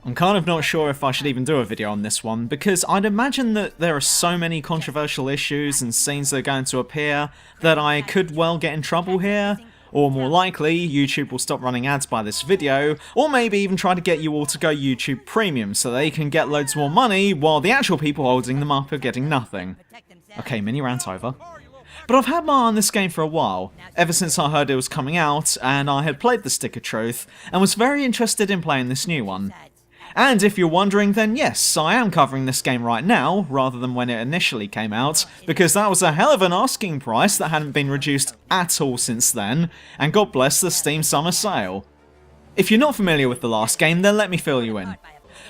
I'm kind of not sure if I should even do a video on this one, because I'd imagine that there are so many controversial issues and scenes that are going to appear that I could well get in trouble here, or more likely, YouTube will stop running ads by this video, or maybe even try to get you all to go YouTube Premium so they can get loads more money while the actual people holding them up are getting nothing. Okay, mini rant over. But I've had my eye on this game for a while, ever since I heard it was coming out, and I had played the Stick of Truth, and was very interested in playing this new one. And if you're wondering, then yes, I am covering this game right now, rather than when it initially came out, because that was a hell of an asking price that hadn't been reduced at all since then, and God bless the Steam Summer Sale. If you're not familiar with the last game, then let me fill you in.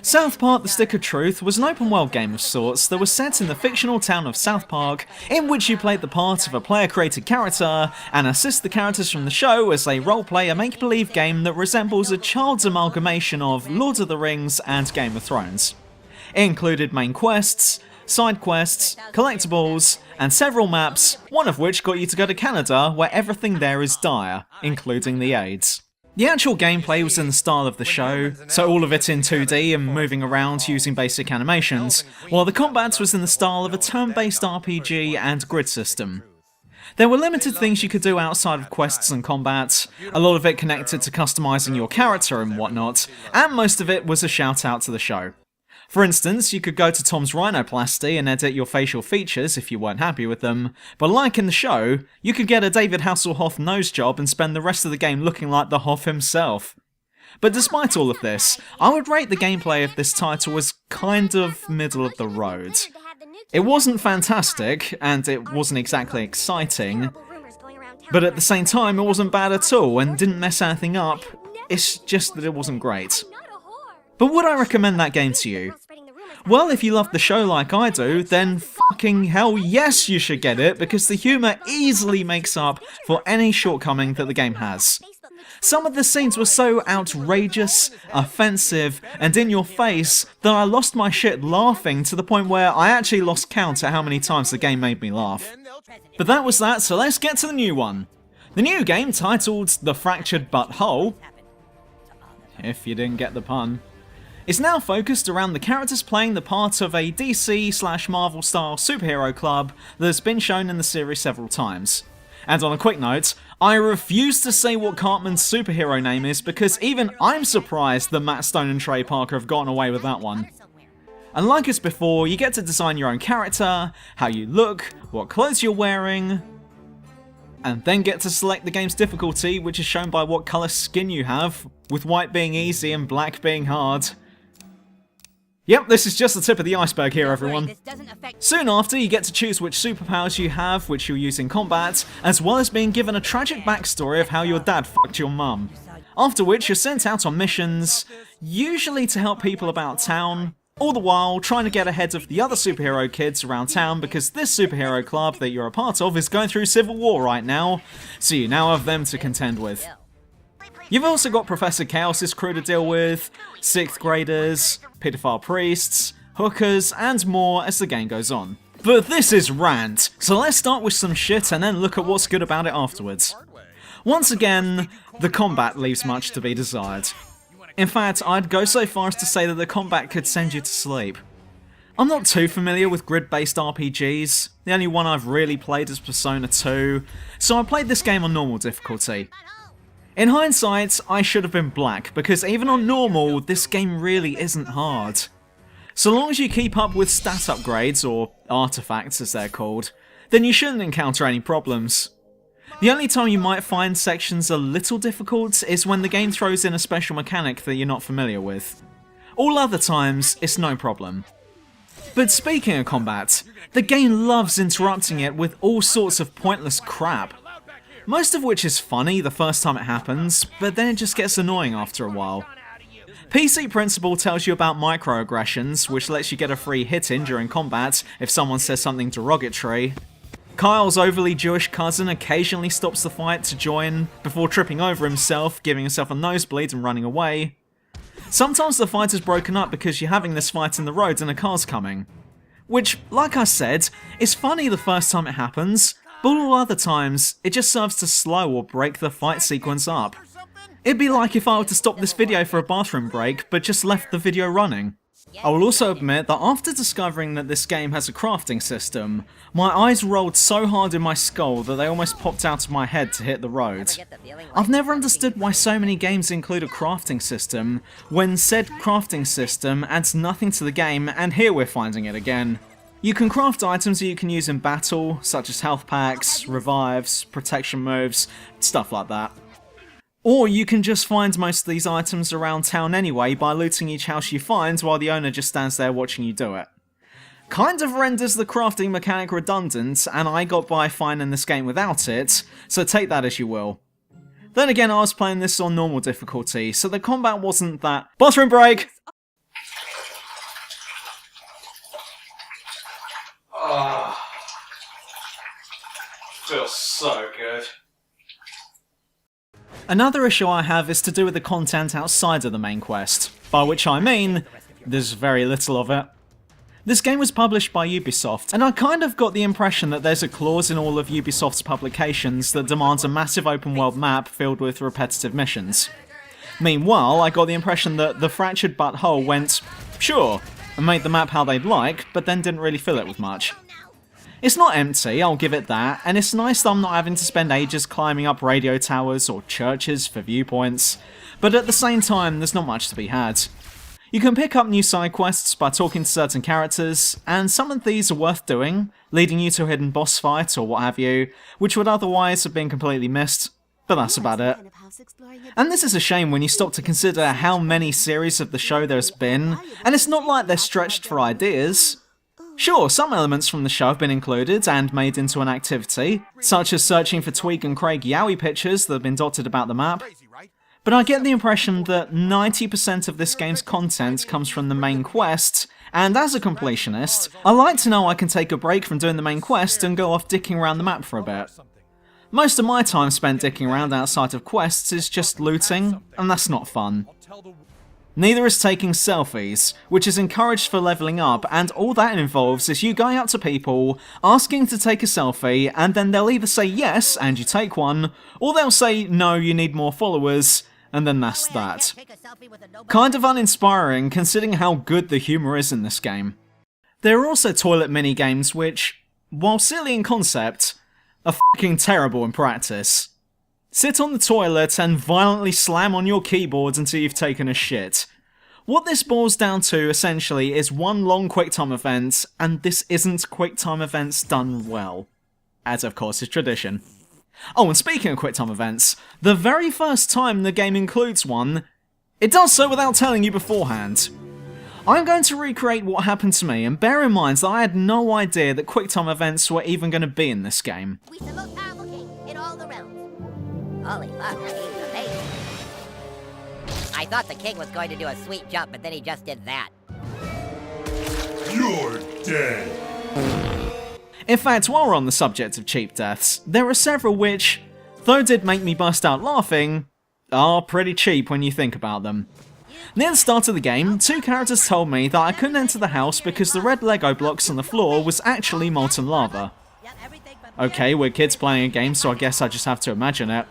South Park: The Stick of Truth was an open world game of sorts that was set in the fictional town of South Park, in which you played the part of a player-created character, and assist the characters from the show as they roleplay a make-believe game that resembles a child's amalgamation of Lord of the Rings and Game of Thrones. It included main quests, side quests, collectibles, and several maps, one of which got you to go to Canada, where everything there is dire, including the AIDS. The actual gameplay was in the style of the show, so all of it in 2D and moving around using basic animations, while the combat was in the style of a turn-based RPG and grid system. There were limited things you could do outside of quests and combat, a lot of it connected to customising your character and whatnot, and most of it was a shout out to the show. For instance, you could go to Tom's Rhinoplasty and edit your facial features if you weren't happy with them, but like in the show, you could get a David Hasselhoff nose job and spend the rest of the game looking like the Hoff himself. But despite all of this, I would rate the gameplay of this title as kind of middle of the road. It wasn't fantastic, and it wasn't exactly exciting, but at the same time it wasn't bad at all and didn't mess anything up, it's just that it wasn't great. But would I recommend that game to you? Well, if you love the show like I do, then fucking hell yes you should get it, because the humour easily makes up for any shortcoming that the game has. Some of the scenes were so outrageous, offensive, and in your face that I lost my shit laughing to the point where I actually lost count at how many times the game made me laugh. But that was that, so let's get to the new one. The new game, titled The Fractured Butthole, if you didn't get the pun, is now focused around the characters playing the part of a DC/Marvel style superhero club that has been shown in the series several times. And on a quick note, I refuse to say what Cartman's superhero name is because even I'm surprised that Matt Stone and Trey Parker have gotten away with that one. And like as before, you get to design your own character, how you look, what clothes you're wearing, and then get to select the game's difficulty, which is shown by what colour skin you have, with white being easy and black being hard. Yep, this is just the tip of the iceberg here, everyone. Soon after, you get to choose which superpowers you have, which you'll use in combat, as well as being given a tragic backstory of how your dad fucked your mum. After which, you're sent out on missions, usually to help people about town, all the while trying to get ahead of the other superhero kids around town because this superhero club that you're a part of is going through civil war right now, so you now have them to contend with. You've also got Professor Chaos's crew to deal with, 6th graders, paedophile priests, hookers, and more as the game goes on. But this is Rant, so let's start with some shit and then look at what's good about it afterwards. Once again, the combat leaves much to be desired. In fact, I'd go so far as to say that the combat could send you to sleep. I'm not too familiar with grid-based RPGs, the only one I've really played is Persona 2, so I played this game on normal difficulty. In hindsight, I should have been black, because even on normal, this game really isn't hard. So long as you keep up with stat upgrades, or artifacts as they're called, then you shouldn't encounter any problems. The only time you might find sections a little difficult is when the game throws in a special mechanic that you're not familiar with. All other times, it's no problem. But speaking of combat, the game loves interrupting it with all sorts of pointless crap. Most of which is funny the first time it happens, but then it just gets annoying after a while. PC Principle tells you about microaggressions, which lets you get a free hit in during combat if someone says something derogatory. Kyle's overly Jewish cousin occasionally stops the fight to join, before tripping over himself, giving himself a nosebleed and running away. Sometimes the fight is broken up because you're having this fight in the road and a car's coming. Which, like I said, is funny the first time it happens, but all other times, it just serves to slow or break the fight sequence up. It'd be like if I were to stop this video for a bathroom break, but just left the video running. I will also admit that after discovering that this game has a crafting system, my eyes rolled so hard in my skull that they almost popped out of my head to hit the road. I've never understood why so many games include a crafting system, when said crafting system adds nothing to the game, and here we're finding it again. You can craft items that you can use in battle, such as health packs, revives, protection moves, stuff like that. Or you can just find most of these items around town anyway by looting each house you find while the owner just stands there watching you do it. Kind of renders the crafting mechanic redundant, and I got by fine in this game without it, so take that as you will. Then again, I was playing this on normal difficulty, so the combat wasn't that— Bathroom break! Feels so good. Another issue I have is to do with the content outside of the main quest, by which I mean, there's very little of it. This game was published by Ubisoft, and I kind of got the impression that there's a clause in all of Ubisoft's publications that demands a massive open world map filled with repetitive missions. Meanwhile, I got the impression that the Fractured Butthole went, sure, and made the map how they'd like, but then didn't really fill it with much. It's not empty, I'll give it that, and it's nice that I'm not having to spend ages climbing up radio towers or churches for viewpoints, but at the same time, there's not much to be had. You can pick up new side quests by talking to certain characters, and some of these are worth doing, leading you to a hidden boss fight or what have you, which would otherwise have been completely missed, but that's about it. And this is a shame when you stop to consider how many series of the show there's been, and it's not like they're stretched for ideas. Sure, some elements from the show have been included and made into an activity, such as searching for Tweak and Craig Yowie pictures that have been dotted about the map, but I get the impression that 90% of this game's content comes from the main quest, and as a completionist, I like to know I can take a break from doing the main quest and go off dicking around the map for a bit. Most of my time spent dicking around outside of quests is just looting, and that's not fun. Neither is taking selfies, which is encouraged for leveling up, and all that involves is you going up to people, asking to take a selfie, and then they'll either say yes, and you take one, or they'll say no, you need more followers, and then that's that. Kind of uninspiring, considering how good the humour is in this game. There are also toilet minigames which, while silly in concept, are f***ing terrible in practice. Sit on the toilet and violently slam on your keyboard until you've taken a shit. What this boils down to, essentially, is one long QuickTime event, and this isn't QuickTime events done well. As of course is tradition. Oh, and speaking of QuickTime events, the very first time the game includes one, it does so without telling you beforehand. I'm going to recreate what happened to me, and bear in mind that I had no idea that QuickTime events were even going to be in this game. We the most powerful king in all the realms. Holy fuck, that game's amazing. I thought the king was going to do a sweet jump, but then he just did that. You're dead. In fact, while we're on the subject of cheap deaths, there are several which, though did make me bust out laughing, are pretty cheap when you think about them. Near the start of the game, two characters told me that I couldn't enter the house because the red Lego blocks on the floor was actually molten lava. Okay, we're kids playing a game, so I guess I just have to imagine it.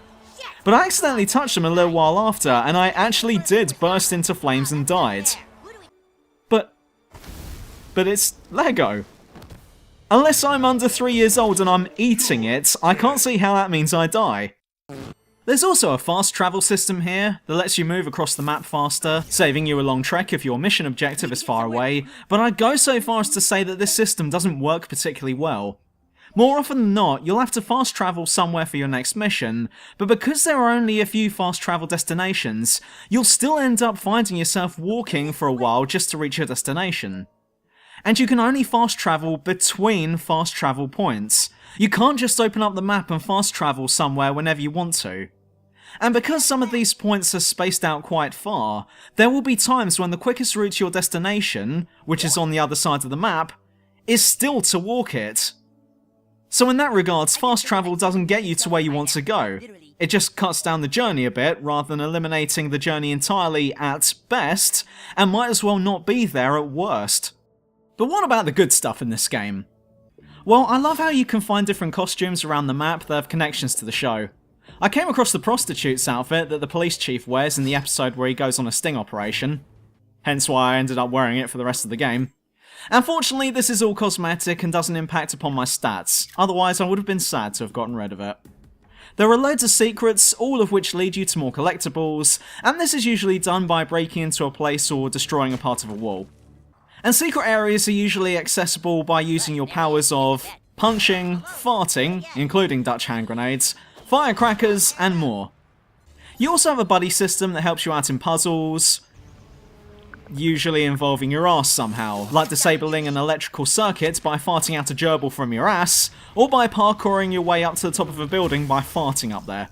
But I accidentally touched them a little while after, and I actually did burst into flames and died. But it's Lego. Unless I'm under 3 years old and I'm eating it, I can't see how that means I die. There's also a fast travel system here that lets you move across the map faster, saving you a long trek if your mission objective is far away, but I'd go so far as to say that this system doesn't work particularly well. More often than not, you'll have to fast travel somewhere for your next mission, but because there are only a few fast travel destinations, you'll still end up finding yourself walking for a while just to reach your destination. And you can only fast travel between fast travel points. You can't just open up the map and fast travel somewhere whenever you want to. And because some of these points are spaced out quite far, there will be times when the quickest route to your destination, which is on the other side of the map, is still to walk it. So in that regards, fast travel doesn't get you to where you want to go. It just cuts down the journey a bit, rather than eliminating the journey entirely at best, and might as well not be there at worst. But what about the good stuff in this game? Well, I love how you can find different costumes around the map that have connections to the show. I came across the prostitute's outfit that the police chief wears in the episode where he goes on a sting operation, hence why I ended up wearing it for the rest of the game. Unfortunately, this is all cosmetic and doesn't impact upon my stats, otherwise I would have been sad to have gotten rid of it. There are loads of secrets, all of which lead you to more collectibles, and this is usually done by breaking into a place or destroying a part of a wall. And secret areas are usually accessible by using your powers of punching, farting, including Dutch hand grenades, firecrackers, and more. You also have a buddy system that helps you out in puzzles, usually involving your ass somehow, like disabling an electrical circuit by farting out a gerbil from your ass, or by parkouring your way up to the top of a building by farting up there.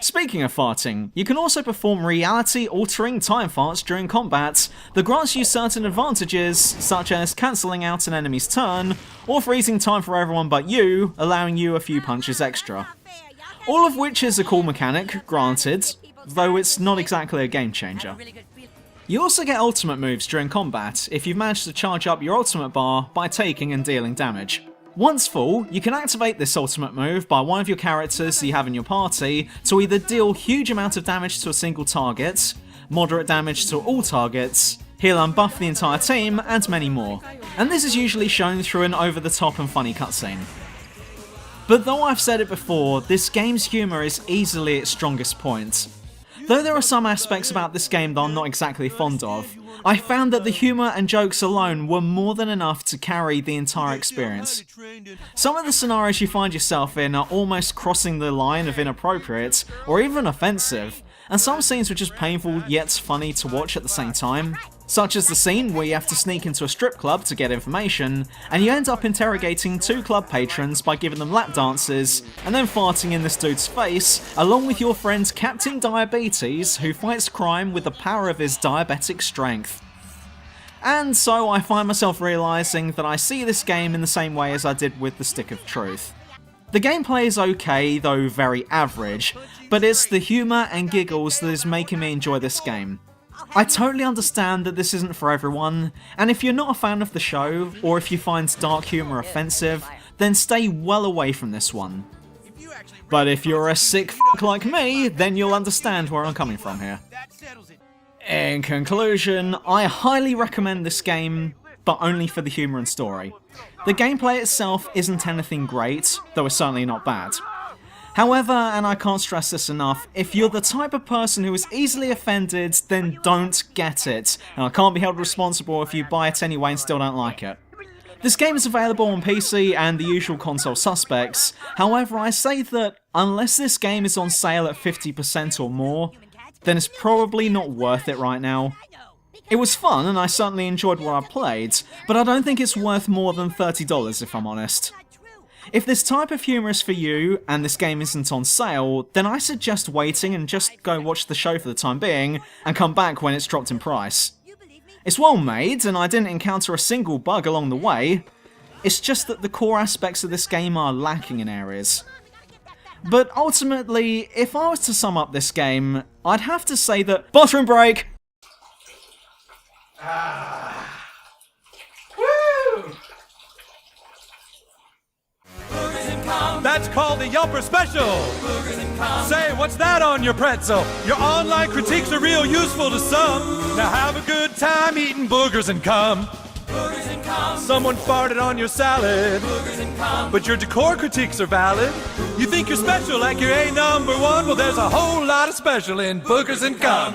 Speaking of farting, you can also perform reality-altering time farts during combat that grants you certain advantages, such as cancelling out an enemy's turn, or freezing time for everyone but you, allowing you a few punches extra. All of which is a cool mechanic, granted, though it's not exactly a game changer. You also get ultimate moves during combat if you've managed to charge up your ultimate bar by taking and dealing damage. Once full, you can activate this ultimate move by one of your characters that you have in your party to either deal huge amount of damage to a single target, moderate damage to all targets, heal and buff the entire team, and many more. And this is usually shown through an over-the-top and funny cutscene. But though I've said it before, this game's humour is easily its strongest point. Though there are some aspects about this game that I'm not exactly fond of, I found that the humour and jokes alone were more than enough to carry the entire experience. Some of the scenarios you find yourself in are almost crossing the line of inappropriate, or even offensive, and some scenes were just painful yet funny to watch at the same time. Such as the scene where you have to sneak into a strip club to get information, and you end up interrogating two club patrons by giving them lap dances, and then farting in this dude's face, along with your friend Captain Diabetes, who fights crime with the power of his diabetic strength. And so I find myself realising that I see this game in the same way as I did with the Stick of Truth. The gameplay is okay, though very average, but it's the humour and giggles that is making me enjoy this game. I totally understand that this isn't for everyone, and if you're not a fan of the show, or if you find dark humour offensive, then stay well away from this one. But if you're a sick f*** like me, then you'll understand where I'm coming from here. In conclusion, I highly recommend this game, but only for the humour and story. The gameplay itself isn't anything great, though it's certainly not bad. However, and I can't stress this enough, if you're the type of person who is easily offended, then don't get it, and I can't be held responsible if you buy it anyway and still don't like it. This game is available on PC and the usual console suspects, however I say that unless this game is on sale at 50% or more, then it's probably not worth it right now. It was fun and I certainly enjoyed what I played, but I don't think it's worth more than $30 if I'm honest. If this type of humour is for you, and this game isn't on sale, then I suggest waiting and just go watch the show for the time being, and come back when it's dropped in price. It's well made, and I didn't encounter a single bug along the way. It's just that the core aspects of this game are lacking in areas. But ultimately, if I was to sum up this game, I'd have to say that bathroom break! Woo! That's called the Yelper Special! Say, what's that on your pretzel? Your online critiques are real useful to some. Now have a good time eating boogers and cum. Someone farted on your salad, but your decor critiques are valid. You think you're special like you're A number one? Well, there's a whole lot of special in boogers and cum.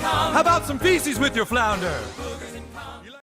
How about some feces with your flounder?